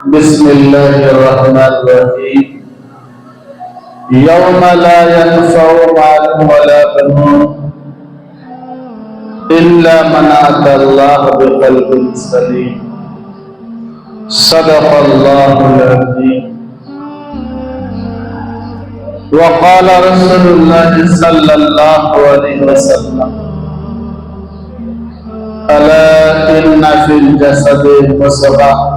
بسم الله الرحمن الرحيم. يوم لا ينفع مال ولا بنون إلا من أتى الله بقلب سليم. صدق الله العظيم. وقال رسول الله صلى الله عليه وسلم: ألا إن في الجسد مضغة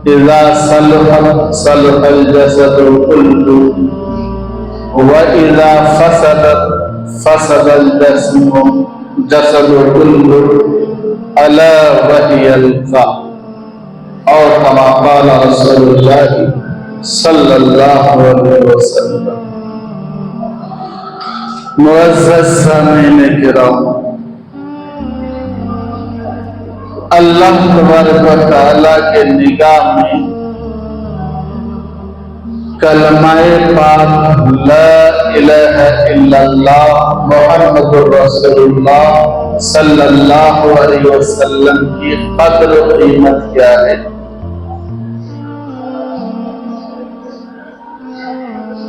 إذا صلحت صلح الجسد كله وإذا فسدت فسد الجسد كله ألا وهي القلب. اور كما قال رسول الله صلی اللہ علیہ وسلم. معزز سامعین کرام، اللہ تبارک و تعالیٰ کے نگاہ میں کلمہ پاک لا الہ الا اللہ محمد رسول اللہ صلی اللہ علیہ وسلم کی قدر و قیمت کیا ہے؟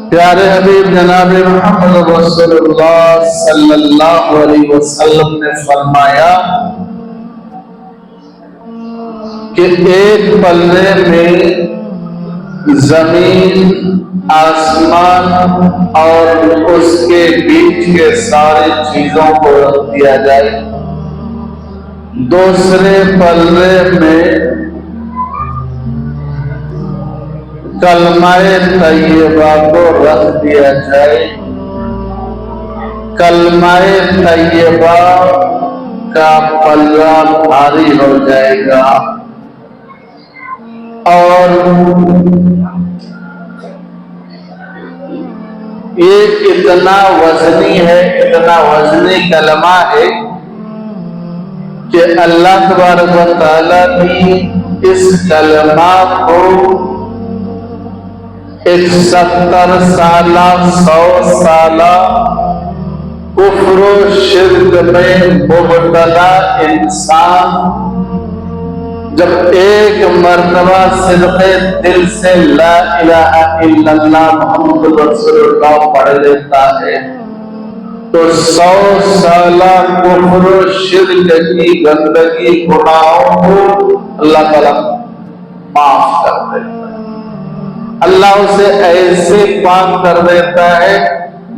پیارے حبیب جناب محمد رسول اللہ صلی اللہ علیہ وسلم نے فرمایا کہ ایک پلے میں زمین، آسمان اور اس کے بیچ کے ساری چیزوں کو رکھ دیا جائے، دوسرے پلے میں کلمہ طیبہ کو رکھ دیا جائے، کلمہ طیبہ کا پلہ بھاری ہو جائے گا اور یہ اتنا وزنی ہے، اتنا وزنی کلمہ ہے کہ اللہ تبارک و تعالیٰ نے اس کلمہ کو 70 سالہ 100 سالہ کفر و شرک میں مبتلا انسان جب ایک مرتبہ صدق دل سے لا الہ الا اللہ محمد رسول اللہ پڑھ لیتا ہے تو 100 سالہ کفر و شرک کی گندگی گناہوں کو اللہ تعالیٰ معاف کر دیتا ہے۔ اللہ اسے ایسے پاک کر دیتا ہے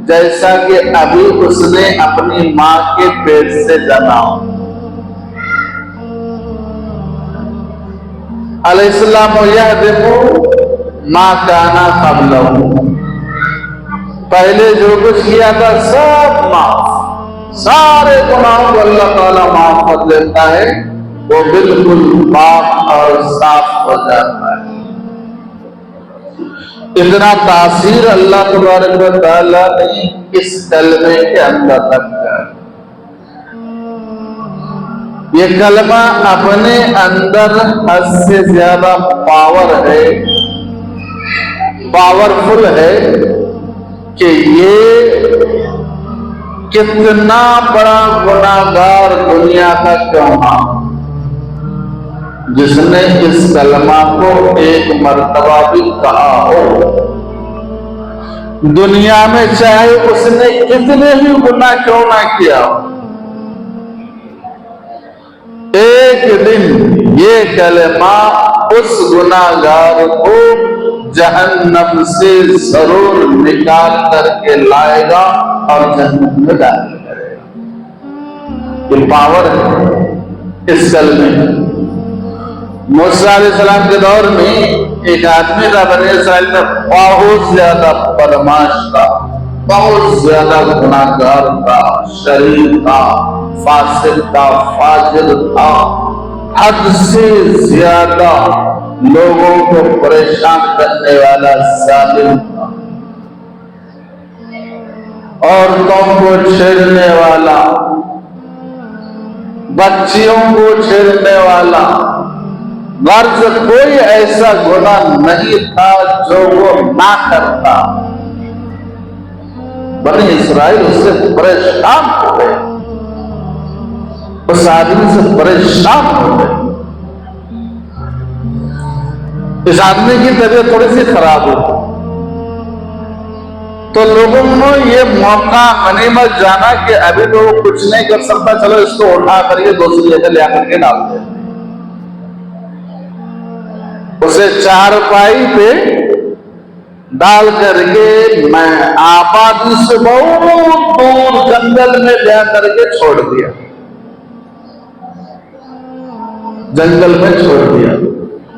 جیسا کہ ابھی اس نے اپنی ماں کے پیٹ سے جنا ہو۔ علیہ السلام یہدم ما کانا قبلہ، پہلے جو کچھ کیا تھا سب معاف، سارے گناہوں کو اللہ تعالیٰ معاف کر دیتا ہے، وہ بالکل پاک اور صاف ہو جاتا ہے۔ اتنا تاثیر اللہ تبارک و تعالیٰ نے اس کلمے کے اندر رکھا ہے۔ یہ کلمہ اپنے اندر حد سے زیادہ پاورفل ہے کہ یہ کتنا بڑا گناہگار دنیا کا کیوں نہ ہو، جس نے اس کلمہ کو ایک مرتبہ بھی کہا ہو، دنیا میں چاہے اس نے کتنے ہی گناہ کیوں نہ کیا ہو، ایک دن یہ کلمہ اس گناہگار کو جہنم سے ضرور نکال کر کے لائے گا اور جنت میں داخل کرے گا۔ یہ پاور ہے اس کلمے میں۔ موسیٰ علیہ السلام کے دور میں ایک آدمی تھا بنی اسرائیل میں، بہت زیادہ بدماش تھا، بہت زیادہ گناہگار تھا، شریر تھا، فاسق تھا، فاجر تھا، حد سے زیادہ لوگوں کو پریشان کرنے والا ظالم تھا، عورتوں کو چھیڑنے والا، بچیوں کو چھیڑنے والا، غرض کوئی ایسا گناہ نہیں تھا جو وہ نہ کرتا۔ بنی اسرائیل اس سے پریشان ہو گئے، اس آدمی سے پریشان ہو گئے۔ اس آدمی کی طبیعت تھوڑی سی خراب ہو تو لوگوں نے یہ موقع غنیمت جانا کہ ابھی تو وہ کچھ نہیں کر سکتا، چلو اس کو اٹھا کر کے دوسری جگہ لے کر کے ڈال دیں۔ اسے چارپائی پہ ڈال کر کے میں آبادی سے بہت دور جنگل میں جا کر کے چھوڑ دیا، جنگل میں چھوڑ دیا۔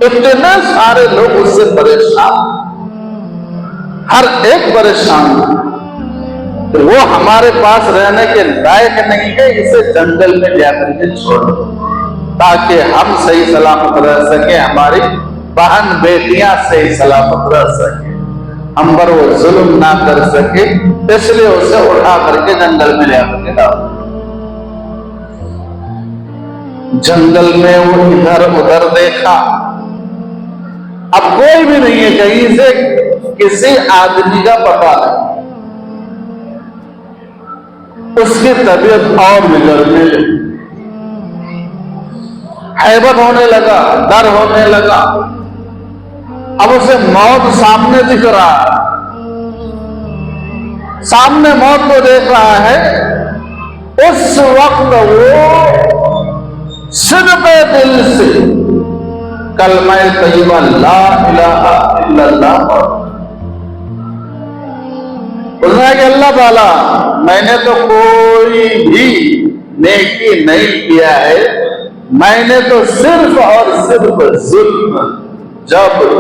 اتنے سارے لوگ اس سے پریشان، ہر ایک پریشان، وہ ہمارے پاس رہنے کے لائق نہیں ہے، اسے جنگل میں جا کر کے چھوڑ دو تاکہ ہم صحیح سلامت رہ سکیں، ہماری بہن بیٹیاں صحیح سلامت رہ سکیں، ہم پر وہ ظلم نہ کر سکے، اس لیے اسے اٹھا کر کے جنگل میں لے کر کے ڈال۔ جنگل میں وہ ادھر ادھر دیکھا، اب کوئی بھی نہیں ہے، کہیں سے کسی آدمی کا پتہ نہیں، اس کی طبیعت اور بگڑنے لگی، ہیبت ہونے لگا، ڈر ہونے لگا، اب اسے موت سامنے دکھ رہا ہے، سامنے موت کو دیکھ رہا ہے۔ اس وقت وہ صدق دل سے کلمہ طیبہ لا الہ الا اللہ اس نے کہ اللہ تعالیٰ میں نے تو کوئی بھی نیکی نہیں کیا ہے، میں نے تو صرف اور صرف ظلم، جبر،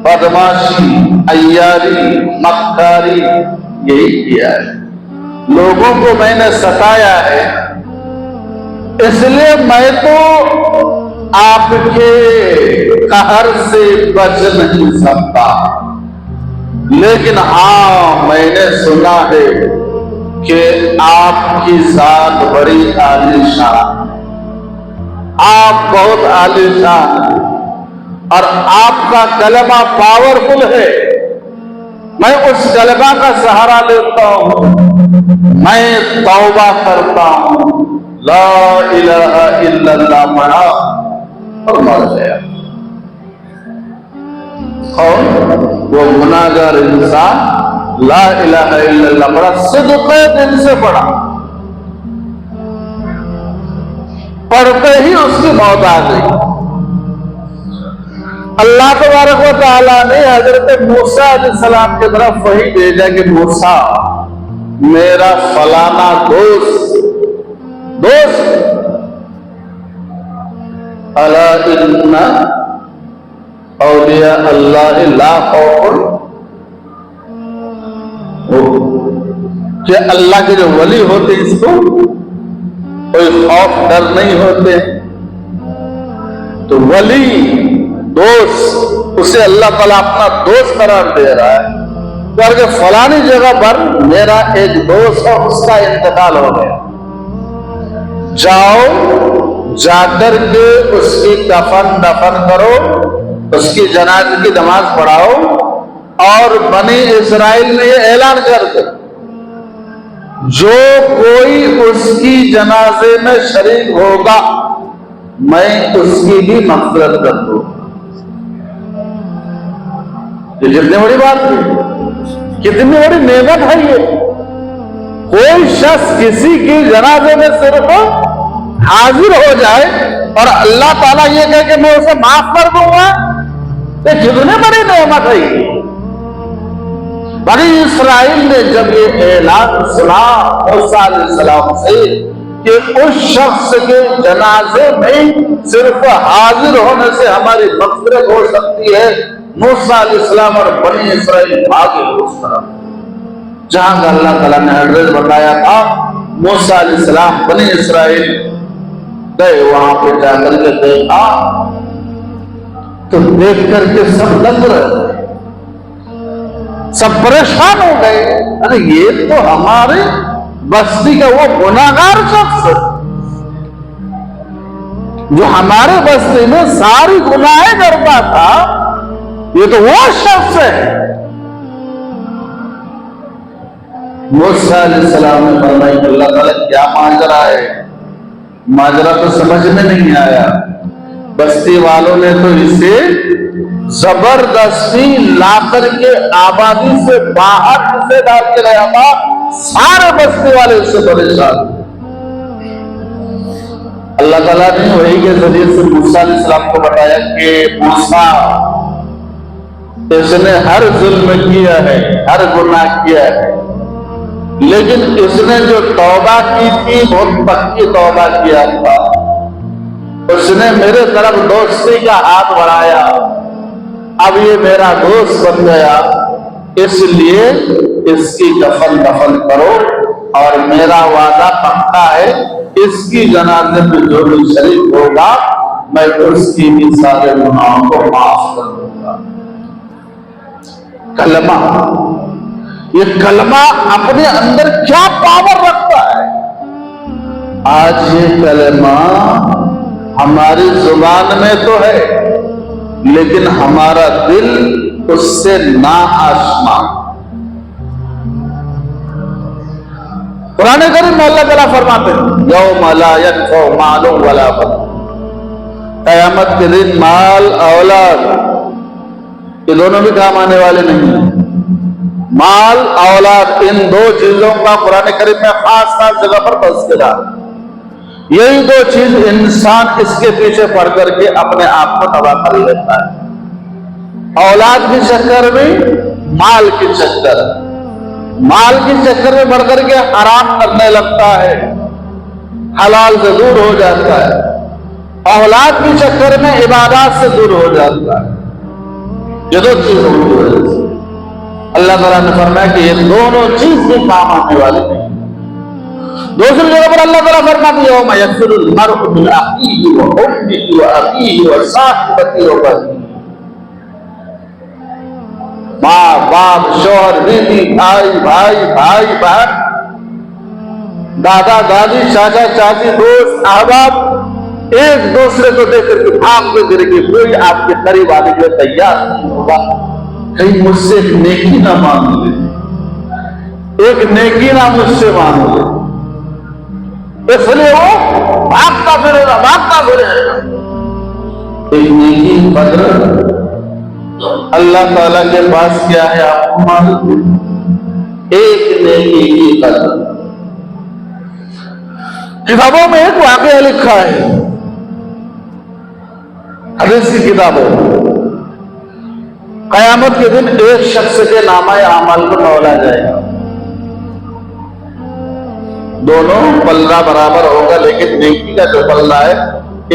بدماشی، عیاری، مکاری یہی کیا ہے، لوگوں کو میں نے ستایا ہے، اس لیے میں تو آپ کے قہر سے بچ نہیں سکتا، لیکن ہاں میں نے سنا ہے کہ آپ کی ذات بڑی عالیشان، آپ بہت عالیشان اور آپ کا کلمہ پاورفل ہے، میں اس کلمہ کا سہارا لیتا ہوں، میں توبہ کرتا ہوں، لا الہ الا اللہ پڑھا اور مر گیا۔ اور وہ گناہگار انسان لا الہ الا اللہ پڑھا، صدق دل سے پڑھا، پڑھتے ہی اس کی موت آ گئی۔ اللہ تبارک و تعالیٰ نے حضرت موسیٰ علیہ السلام کی طرف وحی بھیجا کہ موسیٰ میرا فلانا دوست الا ان اولیاء اللہ لا خوف، کہ اللہ کے جو ولی ہوتے اس کو کوئی خوف ڈر نہیں ہوتے، تو ولی دوست اسے اللہ تعالیٰ اپنا دوست قرار دے رہا ہے، کہ فلانی جگہ پر میرا ایک دوست ہے، اس کا انتقال ہو گیا، جاؤ جا کر کے اس کی دفن کرو، اس کی جنازے کی نماز پڑھاؤ، اور بنی اسرائیل میں یہ اعلان کر دو جو کوئی اس کی جنازے میں شریک ہوگا میں اس کی بھی مغفرت کر دوں۔ یہ کتنی بڑی بات ہے، کتنی بڑی نعمت ہے یہ، کوئی شخص کسی کی جنازے میں صرف حاضر ہو جائے اور اللہ تعالیٰ یہ کہے کہ میں اسے معاف کر دوں گا، یہ کتنی بڑی نعمت ہے یہ۔ بنی اسرائیل نے جب یہ اعلان سنا موسیٰ علیہ السلام سے کہ اس شخص کے جنازے میں صرف حاضر ہونے سے ہماری مغفرت ہو سکتی ہے، موسیٰ علیہ السلام اور بنی اسرائیل بھاگے اس طرف جہاں کا اللہ تعالیٰ نے ایڈریس بتایا تھا۔ موسیٰ علیہ السلام بنی اسرائیل گئے، وہاں پہ جا کر کے دیکھا تو دیکھ کر کے سب لگ رہے، سب پریشان ہو گئے، ارے یہ تو ہمارے بستی کا وہ گناہگار شخص جو ہمارے بستی میں ساری گناہیں کرتا تھا، یہ تو وہ شخص ہے۔ موسیٰ علیہ السلام نے فرمایا کہ اللہ تعالیٰ کیا ماجرا ہے؟ ماجرا تو سمجھ میں نہیں آیا، بستی والوں نے تو اسے زبردستی لا کر کے آبادی سے باہر اسے ڈال کے رہا تھا، سارے بستی والے اس سے پریشان۔ اللہ تعالیٰ نے وحی کے ذریعے سے موسیٰ علیہ السلام کو بتایا کہ موسیٰ، اس نے ہر ظلم کیا ہے، ہر گناہ کیا ہے، لیکن اس نے جو توبہ کی تھی بہت پکی توبہ کیا تھا، اس نے میرے طرف دوستی کا ہاتھ بڑھایا، اب یہ میرا دوست بن گیا، اس لیے اس کی دفن کرو، اور میرا وعدہ پکا ہے اس کی جنازے میں جو بھی شریک ہوگا میں اس کی بھی سارے گناہوں کو معاف کر دوں گا۔ کلمہ، یہ کلمہ اپنے اندر کیا پاور رکھتا ہے۔ آج یہ کلمہ ہماری زبان میں تو ہے لیکن ہمارا دل اس سے ناآشنا۔ قرآن کریم میں اللہ تعالیٰ فرماتے ہیں یوم لا ینفع مال ولا بنون، قیامت کے دن مال اولاد یہ دونوں بھی کام آنے والے نہیں ہیں۔ مال اولاد ان دو چیزوں کا قرآن کریم میں خاص جگہ پر تذکرہ، یہی دو چیز انسان اس کے پیچھے پڑ کر کے اپنے آپ کو تباہ کر لیتا ہے، اولاد کے چکر میں، مال کے چکر، مال کے چکر میں بڑھ کر کے حرام کرنے لگتا ہے، حلال سے دور ہو جاتا ہے، اولاد کے چکر میں عبادات سے دور ہو جاتا ہے۔ یہ دو چیزوں کی وجہ سے اللہ تعالیٰ نے فرمایا کہ یہ دونوں چیز بھی کام آنے والی نہیں۔ دوسری جگہ پر اللہ تعالیٰ فرماتے ہیں یوم یفر المرء من اخیہ وامہ وابیہ وصاحبتہ وبنیہ، ماں باپ، شوہر بیوی، بھائی بہن، دادا دادی، چاچا چاچی، دوست احباب ایک دوسرے کو دیکھ کر کے بھاگ کے گر کے کوئی آپ کے قریب آنے کے لیے تیار نہیں ہوگا، کہیں مجھ سے ایک نیکی نہ مانگ لے، ایک نیکی نہ مجھ سے مانگ لے، اس لیے وہ بھاگتا پھرے گا۔ ایک نیکی قدر اللہ تعالیٰ کے پاس کیا ہے آپ کو معلوم؟ ایک نیکی کی قدر۔ کتابوں میں ایک واقعہ لکھا ہے، حدیث کی کتابوں، قیامت کے دن ایک شخص کے نامہ اعمال کو تولا جائے گا، دونوں پلہ برابر ہوگا، لیکن نیکی کا جو پلہ ہے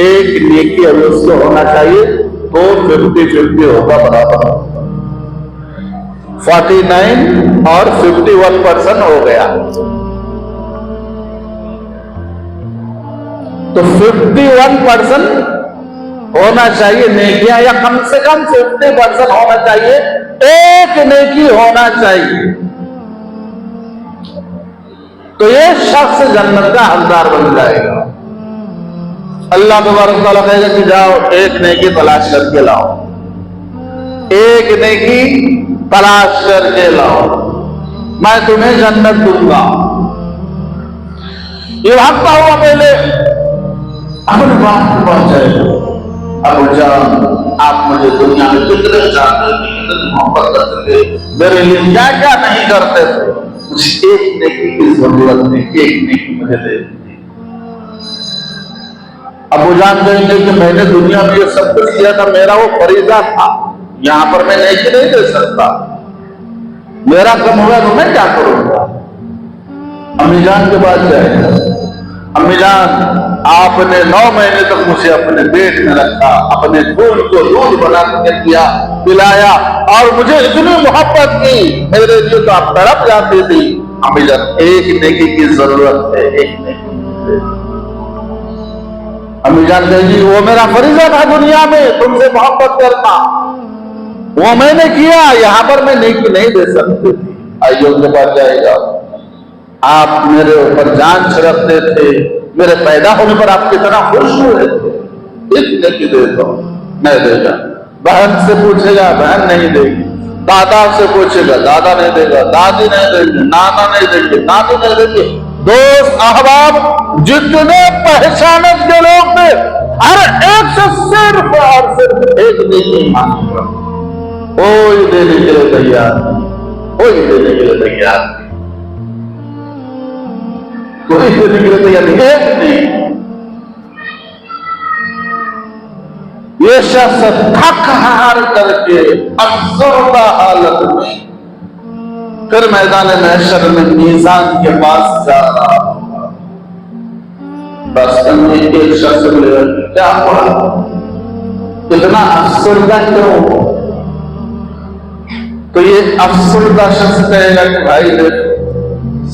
ایک نیکی ابھی اس کو ہونا چاہیے تو 50-50 ہوگا، برابر 49 اور 51% ہو گیا، تو 51% ہونا چاہیے نیکیاں، یا کم سے کم 50% ہونا چاہیے، ایک نیکی ہونا چاہیے، تو یہ شخص جنت کا حقدار بن جائے گا۔ اللہ تبارک تعالیٰ کہے گا کہ جاؤ ایک نیکی تلاش کر کے لاؤ، ایک نیکی تلاش کر کے لاؤ، میں تمہیں جنت دوں گا۔ یہ بھاگتا ہوا پہلے اپنے باپ کو پہنچائے گا، ابو جان آپ مجھے دنیا میں کتنے چاہتے تھے، کتنی محبت کرتے تھے، میرے لیے کیا کیا نہیں کرتے تھے، مجھے ایک نیکی کی ضرورت ہے، ایک نیکی مجھے دے دی۔ ابو جان کہیں گے کہ میں نے دنیا میں یہ سب کچھ کیا تھا، میرا وہ فریضہ تھا، یہاں پر میں نیکی نہیں دے سکتا، میرا کم ہوا تو میں کیا کروں گا۔ امی جان کے بعد جائے گا، امی جان آپ نے 9 مہینے تک مجھے اپنے پیٹ میں رکھا، اپنے خون کو دودھ بنا کے دیا، پلایا، اور مجھے اتنی محبت کی، میرے لیے تو آپ تڑپ جاتی تھی۔ امی جان ایک نیکی کی ضرورت ہے، ایک نیکی۔ امی جان کہیں گی وہ میرا فریضہ تھا دنیا میں تم سے محبت کرنا، وہ میں نے کیا، یہاں پر میں نیکی نہیں دے سکتی تھی۔ آئیے ان کے پاس جائے گا، آپ میرے اوپر جان چھڑکتے تھے، میرے پیدا ہونے پر آپ کتنا خوش ہوئے تھے، ایک نیکی دے دو، نہیں دے گا۔ بہن سے پوچھے گا، بہن نہیں دے گی، دادا سے پوچھے گا، دادا نہیں دے گا، دادی نہیں دے گی، نانا نہیں دے گی، نانی نہیں دے گی، دوست احباب جتنے پہچانت کے لوگ تھے ہر ایک سے صرف اور صرف ایک نیکی مانگے گا۔ کوئی دینے کے لیے تیار نہیں، کوئی دینے کے لیے تیار نہیں، کوئی دینے کے لیے تیار نہیں، ایک نہیں۔ یہ شخص تھک ہار کر کے افسردہ حالت میں پھر میدان محشر میں میزان کے پاس جا رہا ہوگا۔ بس ایک شخص ملے کیا پڑا، اتنا افسردہ کیوں ہو؟ تو یہ افسردہ شخص کہے گا کہ بھائی دیکھو،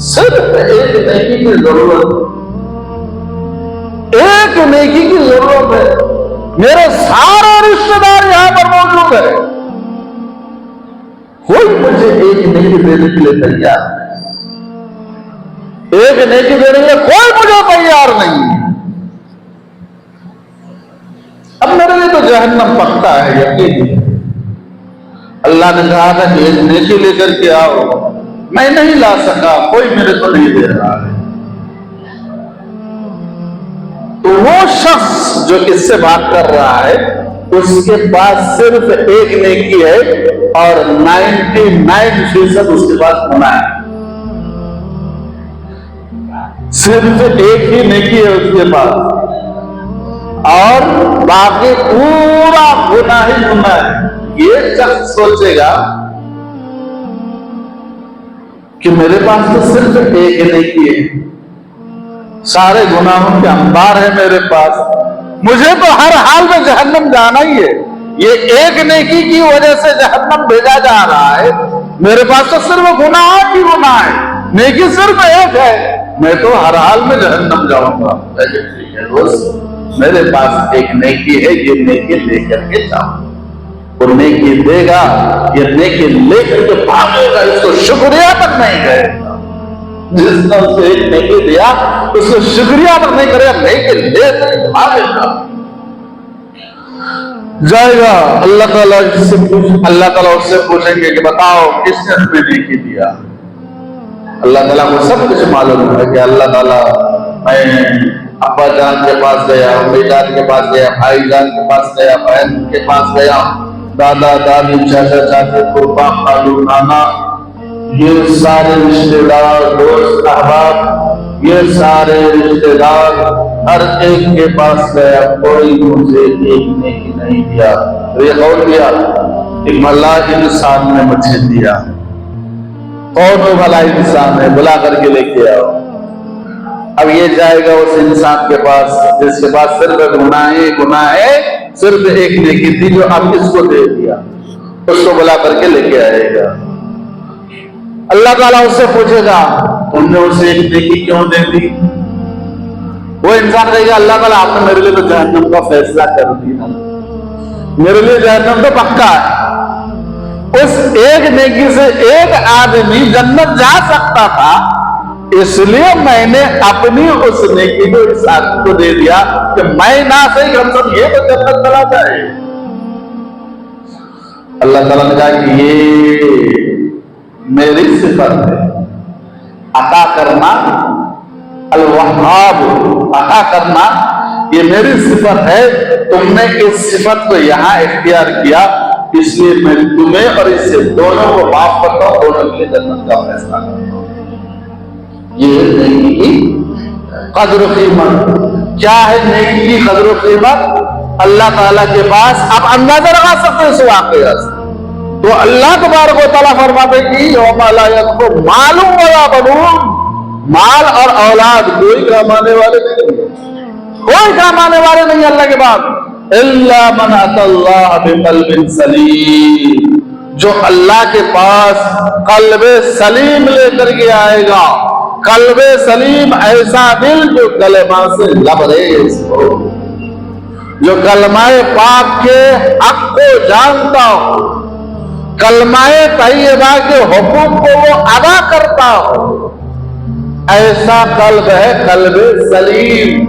صرف ایک نیکی کی ضرورت، ایک نیکی کی ضرورت ہے، میرے سارے رشتہ دار یہاں پر موجود ہے، کوئی مجھے ایک نیکی دینے کے لیے تیار نہیں، ایک نیکی دینے کے لیے کوئی مجھے تیار نہیں۔ اب میرے لیے تو جہنم پکا ہے، یقین۔ اللہ نے کہا تھا کہ ایک نیکی لے کر کے آؤ، میں نہیں لا سکا، کوئی میرے کو نہیں دے رہا ہے۔ تو وہ شخص جو اس سے بات کر رہا ہے، اس کے پاس صرف ایک نیکی ہے اور 99% اس کے پاس گناہ ہے۔ صرف ایک ہی نیکی ہے اس کے پاس اور باقی پورا گناہ ہی گناہ ہے۔ یہ شخص سوچے گا کہ میرے پاس تو صرف ایک نیکی ہے، سارے گناہوں کے انبار ہے میرے پاس، مجھے تو ہر حال میں جہنم جانا ہی ہے، یہ ایک نیکی کی وجہ سے جہنم بھیجا جا رہا ہے، میرے پاس تو صرف گناہ ہی گناہ ہے، نیکی صرف ایک ہے، میں تو ہر حال میں جہنم جاؤں گا۔ میرے پاس ایک نیکی ہے، یہ نیکی لے کر کے جاؤں، وہ نیکی دے گا، یہ نیکی لے کر کے بھاگے گا، اس کو شکریہ تک نہیں کرے گا۔ جس نے اسے ایک نیکی دیا اس کو شکریہ تک نہیں کرے گا، نیکی لے کر کے بھاگے گا، جائے گا۔ اللہ تعالیٰ اس سے پوچھیں گے کہ بتاؤ کس نے تمہیں نیکی دیا؟ اللہ تعالیٰ کو سب کچھ معلوم ہے کہ اللہ تعالیٰ، میں ابا جان کے پاس گیا، امی جان کے پاس گیا، بھائی جان کے پاس گیا، بہن کے پاس گیا، دادا دادی چاچا چاچی پھوپھا خالو نانا، یہ سارے رشتے دار، دوست احباب، یہ سارے رشتے دار ہر ایک کے پاس گیا، کوئی مجھے ایک نیکی نہیں دیا۔ یہ کون دیا؟ ایک بھلا انسان نے مجھے دیا۔ کون وہ بھلا انسان ہے؟ بلا کر کے لے کے آؤ۔ اب یہ جائے گا اس انسان کے پاس جس کے پاس صرف گناہ ہے، صرف ایک نیکی تھی جو اب اس کو دے دیا، اس کو بلا کر کے لے کے آئے گا۔ اللہ تعالیٰ اس سے پوچھے گا تم نے اسے ایک نیکی کیوں دے دی؟ وہ انسان کہے گا اللہ تعالیٰ آپ نے میرے لیے تو جہنم کا فیصلہ کر دیا، میرے لیے جہنم تو پکا ہے، اس ایک نیکی سے ایک آدمی جنت جا سکتا تھا، اس لیے میں نے اپنی اس نیکی کو اس آدمی کو دے دیا کہ میں نہ صحیح کم سب یہ تو جنت چلا جائے۔ اللہ تعالیٰ نے کہا کہ یہ میری صفت ہے، عطا کرنا، الوہاب، عطا کرنا یہ میری صفت ہے، تم نے اس صفت کو یہاں اختیار کیا، اس لیے میں تمہیں اور اس سے دونوں کو معاف کرتا ہوں، دونوں کے لیے جنت کا فیصلہ کرتا ہوں۔ یہ نیکی کی قدر و قیمت کیا ہے؟ نیکی کی قدر و قیمت اللہ تعالیٰ کے پاس آپ اندازہ لگا سکتے ہیں اس واقعہ سے۔ تو اللہ تبارک و تعالیٰ فرماتے کہ یوم لا ينفع مال ولا بنون، مال اور اولاد کوئی کام آنے والے نہیں، کوئی کام آنے والے نہیں اللہ کے بعد، الا من اتى اللہ بقلب سلیم، جو اللہ کے پاس قلب سلیم لے کر کے آئے گا۔ قلب سلیم ایسا دل جو کلمہ سے لبریز ہو، جو کلمہ پاک کے حق کو جانتا ہو، کلمہ طیبہ کے حقوق کو وہ ادا کرتا ہو، ایسا قلب ہے قلب سلیم۔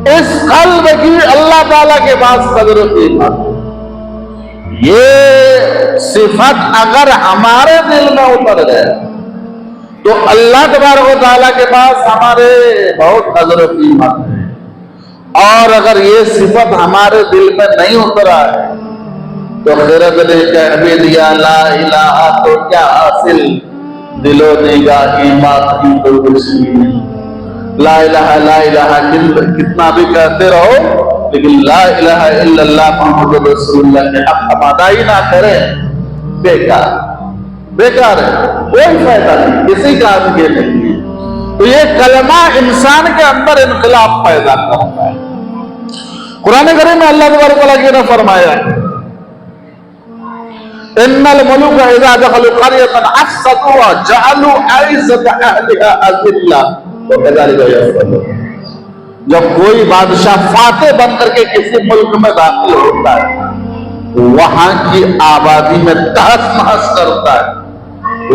اس قلب کی اللہ تعالیٰ کے پاس قدر و قیمت، یہ صفت اگر ہمارے دل میں اتر جائے تو اللہ تبارک و تعالیٰ کے پاس ہمارے بہت قدر و قیمت ہے، اور اگر یہ صفت ہمارے دل میں نہیں اترا ہے تو خرد نے کہہ بھی دیا لا الہ تو کیا حاصل، دل و نگاہ ایمان تو کچھ نہیں۔ لا الہ لا الہ کتنا بھی کہتے رہو، لیکن لا الہ الا اللہ محمد رسول اللہ کے حق ادا ہی نہ کریں، بیکار بیکار ہے، کوئی فائدہ نہیں، کسی کام کے نہیں ہے۔ تو یہ کلمہ انسان کے اندر انقلاب پیدا کرتا ہے۔ قرآن کریم میں اللہ تبارک و تعالیٰ نے فرمایا ہے ان الملوک اذا دخلوا قرية افسدوها جعلوا عزة اهلها اذلة وكذلك يفعلون۔ جب کوئی بادشاہ فاتح بن کر کے کسی ملک میں داخل ہوتا ہے، وہاں کی آبادی میں تحس نحس کرتا ہے،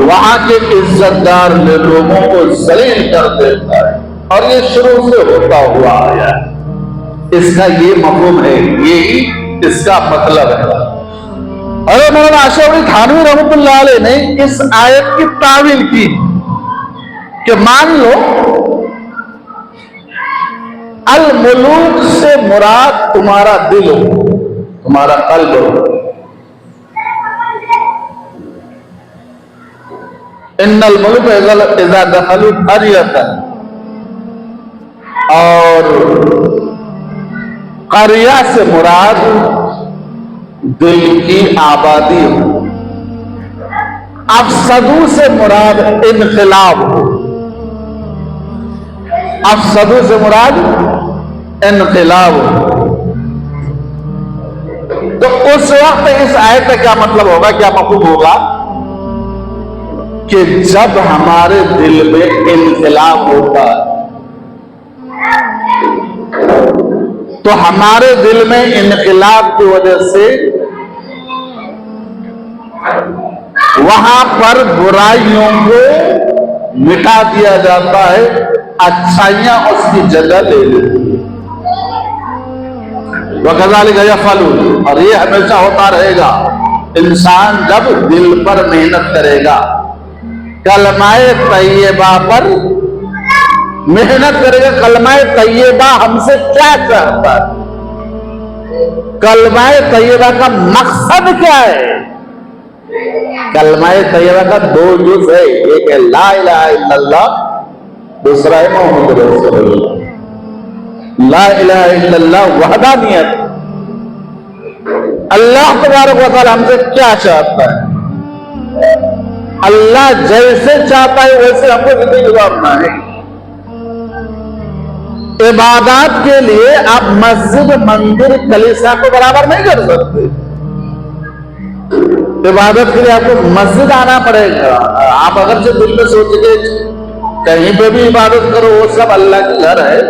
وہاں کے عزت دار لوگوں کو ذلیل کر دیتا ہے، اور یہ شروع سے ہوتا ہوا آیا ہے۔ اس کا یہ مفہوم ہے، یہی اس کا مطلب ہے۔ اور مولانا اشرف علی تھانوی رحمۃ اللہ علیہ نے اس آیت کی تعویل کی کہ مان لو الملوک سے مراد تمہارا دل ہو، تمہارا قلب ہو۔ ان الملوک اذا دخلوا قرية، اور قریہ سے مراد دل کی آبادی ہو، افسدو سے مراد انقلاب ہو، افسدو سے مراد انقلاب ہو۔ تو اس وقت اس آیت کا کیا مطلب ہوگا، کیا مفہوم ہوگا کہ جب ہمارے دل میں انقلاب ہوتا ہے تو ہمارے دل میں انقلاب کی وجہ سے وہاں پر برائیوں کو مٹا دیا جاتا ہے، اچھائیاں اس کی جگہ لے لیتی ہیں۔ وَكَذَلِكَ يَفْعَلُونَ، اور یہ ہمیشہ ہوتا رہے گا۔ انسان جب دل پر محنت کرے گا، کلمہ طیبہ پر محنت کرے گا، کلمہ طیبہ ہم سے کیا چاہتا ہے، کلمہ طیبہ کا مقصد کیا ہے۔ کلمہ طیبہ کا دو جز ہے، ایک ہے لا الہ الا اللہ، دوسرا ہے محمد رسول اللہ۔ لا الہ الا اللہ وحدانیت، اللہ تبارک و تعالی ہم سے کیا چاہتا ہے، اللہ جیسے چاہتا ہے ویسے ہم کو زندگی گزارنا ہے۔ عبادات کے لیے آپ مسجد مندر کلیسا کو برابر نہیں کر سکتے، عبادت کے لیے آپ کو مسجد آنا پڑے گا۔ آپ اگر سے دل میں سوچیں گے کہیں پہ بھی عبادت کرو وہ سب اللہ کے گھر ہے،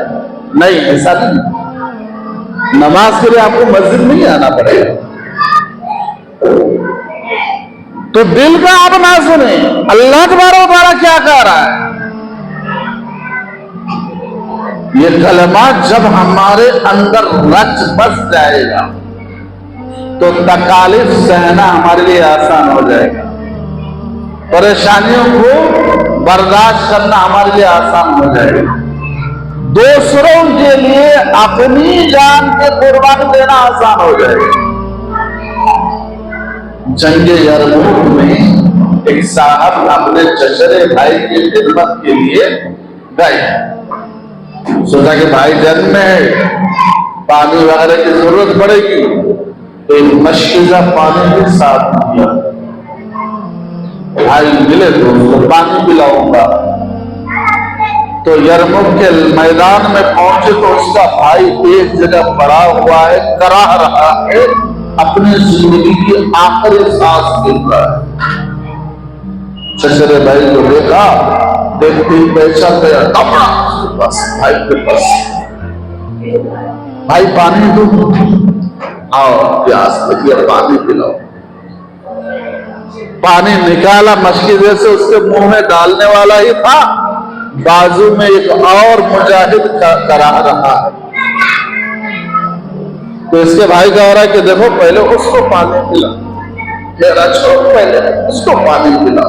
نہیں، ایسا نہیں۔ نماز کے لیے آپ کو مسجد نہیں آنا پڑے گا۔ تو دل کا آپ نہ سنیں، اللہ تبارک و تعالیٰ کیا کہہ رہا ہے۔ یہ کلمہ جب ہمارے اندر رچ بس جائے گا تو تکالیف سہنا ہمارے لیے آسان ہو جائے گا، پریشانیوں کو برداشت کرنا ہمارے لیے آسان ہو جائے گا، دوسروں کے لیے اپنی جان کے قربانی دینا آسان ہو جائے گا۔ جنگ یرموک میں ایک صاحب اپنے چچرے بھائی کی خدمت کے لیے گئے، سوچا کہ بھائی جنگ میں ہے، پانی وغیرہ کی ضرورت پڑے گی، تو ایک مشکیزہ پانی کے ساتھ دیا۔ بھائی ملے تو اس کو پانی پلاؤں گا۔ تو یرموک کے میدان میں پہنچے تو اس کا بھائی ایک جگہ پڑا ہوا ہے، کراہ رہا ہے، اپنی زندگی کی آخری سانس گر رہا ہے۔ چچرے بھائی کو دیکھا، دیکھتے ہی پیچھا گیا، کپڑا بس بھائی کے پاس، بھائی پانی دو، آؤ پیاس لگی ہے پانی پلاؤ۔ پانی نکالا، مشکل سے اس کے منہ میں ڈالنے والا ہی تھا، بازو میں ایک اور مجاہد کرا رہا ہے۔ تو اس کے بھائی کا ہو رہا ہے کہ دیکھو پہلے اس کو پانی پلا، میرا چھوڑ، پہلے اس کو پانی پلا۔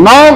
9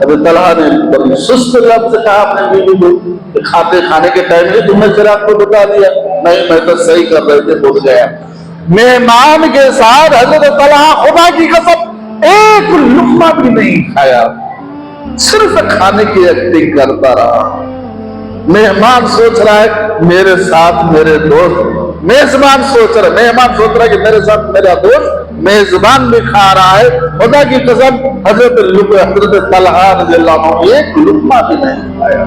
حضرت طلحہ نے بڑی سست لفظ سے کہا اپنے بیوی کو کہ کھانے کے ٹائم نہیں تم نے چراغ کو بتا دیا؟ نہیں میں تو صحیح کر رہے تھے، بھول گیا۔ مہمان کے ساتھ حضرت طلحہ خدا کی قسم ایک لقمہ بھی نہیں کھایا، صرف کھانے کی ایکٹنگ کرتا رہا۔ مہمان سوچ رہا ہے میرے ساتھ میرے دوست، میزبان سوچ رہا ہے، مہمان سوچ رہا ہے کہ میرے ساتھ میرا دوست، میزبان بھی کھا رہا ہے۔ خدا کی قسم حضرت طلحہ رضی اللہ عنہ ایک لقمہ بھی نہیں کھایا۔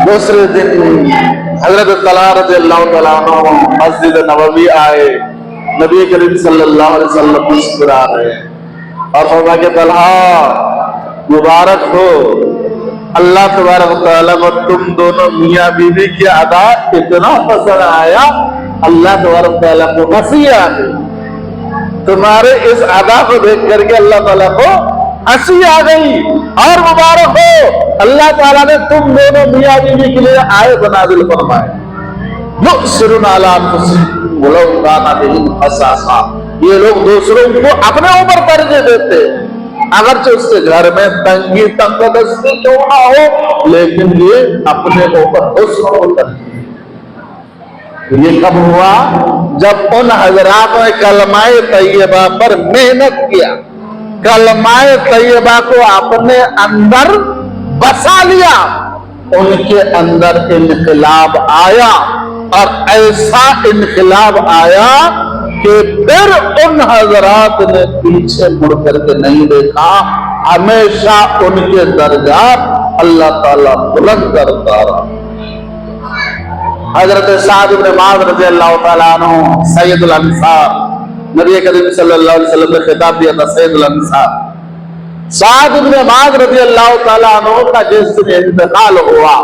دوسرے دن حضرت طلحہ رضی اللہ تعالیٰ عنہ مسجد نبوی آئے، نبی کریم صلی اللہ علیہ وسلم مسکرا رہے ہیں اور فرمایا کہ طلحہ مبارک ہو، اللہ تبارک و تعالیٰ کو تم دونوں میاں بیوی کی ادا اتنا پسند آیا، اللہ تبارک و تعالیٰ کو ہنسی آ گئی۔ تمہارے اس ادا کو دیکھ کر کے اللہ تعالیٰ کو ہنسی آ گئی، اور مبارک ہو اللہ تعالیٰ نے تم دونوں میاں بیوی کے لیے آیت نازل فرمائے، یؤثرون علی انفسہم ولو کان بہم خصاصہ، یہ لوگ دوسروں کو اپنے اوپر ترجیح دیتے اگرچہ اس کے گھر میں تنگی تنگدستی کیوں نہ ہو، لیکن یہ اپنے اوپر حسن کو ترجیح۔ یہ کب ہوا؟ جب ان حضرات نے کلمہ طیبہ پر محنت کیا، کلمہ طیبہ کو اپنے اندر بسا لیا، ان کے اندر انقلاب آیا، اور ایسا انقلاب آیا کہ پھر ان حضرات نے پیچھے مڑ کر کے نہیں دیکھا، ہمیشہ ان کے درجات اللہ تعالیٰ بلند کرتا رہا۔ حضرت سعد بن معاذ رضی اللہ تعالیٰ عنہ سید الانصار، نبی کریم صلی اللہ علیہ وسلم نے خطاب دیا تھا سید الانصار۔ سعد بن معاذ رضی اللہ تعالیٰ عنہ کا جس دن انتقال ہوا،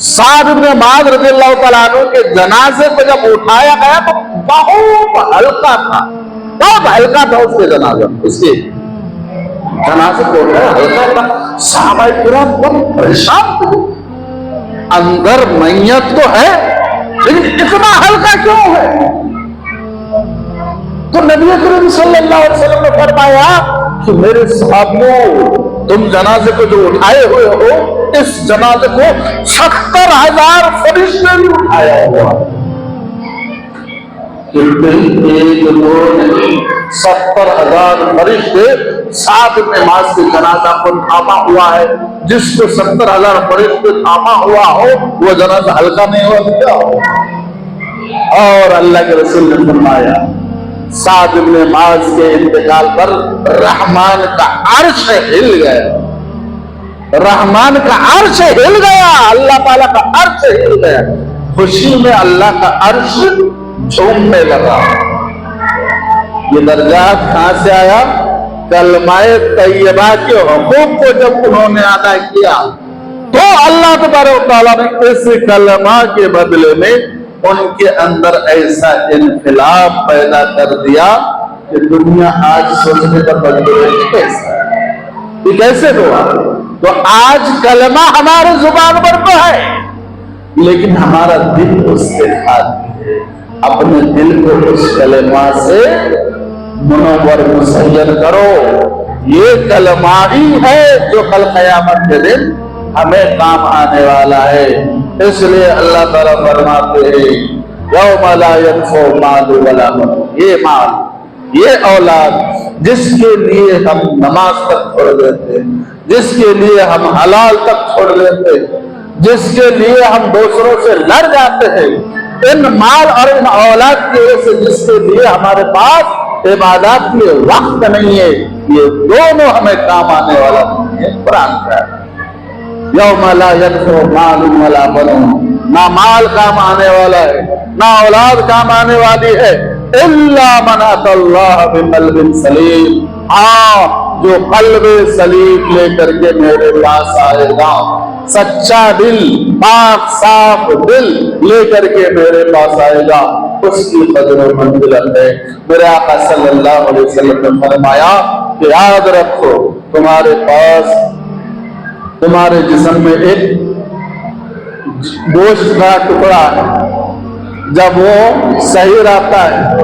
سعد بن معاذ رضی اللہ تعالیٰ عنہ کے جنازے کو جب اٹھایا گیا تو بہت ہلکا تھا، بہت ہلکا تھا اس کے جنازہ، اس کے جنازے کو اٹھایا ہلکا تھا۔ صحابہ کرام بہت پریشان تھے، اندر میت تو ہے لیکن اتنا ہلکا کیوں ہے؟ تو نبی کریم صلی اللہ علیہ وسلم نے فرمایا کہ میرے صحابیوں، تم جنازے کو جو اٹھائے ہوئے ہو، اس جنازے کو 70,000 فرشتے بھی اٹھایا ہوا، ایک دو نہیں، 70,000 فرشتے سعد بن معاذ کے جنازہ کو تھاما ہوا ہے۔ جس کو 70,000 فرشتے تھاما ہوا ہو وہ جنازہ ہلکا نہیں ہوا تو کیا ہو؟ اور اللہ کے رسول نے فرمایا سعد بن معاذ کے انتقال پر رحمان کا عرش ہل گیا، رحمان کا عرش ہل گیا، اللہ تعالیٰ کا عرش ہل گیا، خوشی میں اللہ کا عرش جھومنے لگا۔ یہ درجات کہاں سے آیا؟ کلمہ طیبہ کے حقوق کو جب انہوں نے ادا کیا تو اللہ تبارک و تعالیٰ نے اس کلمہ کے بدلے میں ان کے اندر ایسا انقلاب پیدا کر دیا کہ دنیا آج سوچنے کا بدلے کیسا ہے، یہ کیسے ہوا؟ تو آج کلمہ ہمارے زبان پر تو ہے لیکن ہمارا دل اس سے خالی ہے۔ اپنے دل کو اس کلمہ سے منور مسین کرو، یہ کلمہ ہی ہے جو کل قیامت کے دن ہمیں کام آنے والا ہے۔ اس لیے اللہ تعالیٰ فرماتے ہیں یوم لا ینفع مال ولا بنون، یہ مال، یہ اولاد جس کے لیے ہم نماز تک چھوڑ دیتے، جس کے لیے ہم حلال تک چھوڑ دیتے، جس کے لیے ہم دوسروں سے لڑ جاتے ہیں، ان مال اور ان اولاد کی وجہ سے جس کے لیے ہمارے پاس عبادات کے وقت نہیں ہے، یہ دونوں ہمیں کام آنے والا نہیں ہے۔ قرآن کا یوم لا ینفع مال ولا بنون، نہ مال کام آنے والا ہے نہ اولاد کام آنے والی ہے، الا من اتی اللہ بقلب سلیم، ہاں جو قلب سلیم لے کر کے میرے پاس آئے گا، سچا دل، پاک صاف دل لے کر کے میرے پاس آئے گا، اس کی قدر و منزلت ہے۔ میرے آقا صلی اللہ علیہ وسلم نے فرمایا کہ یاد رکھو تمہارے پاس، تمہارے جسم میں ایک گوشت کا ٹکڑا ہے، جب وہ صحیح رہتا ہے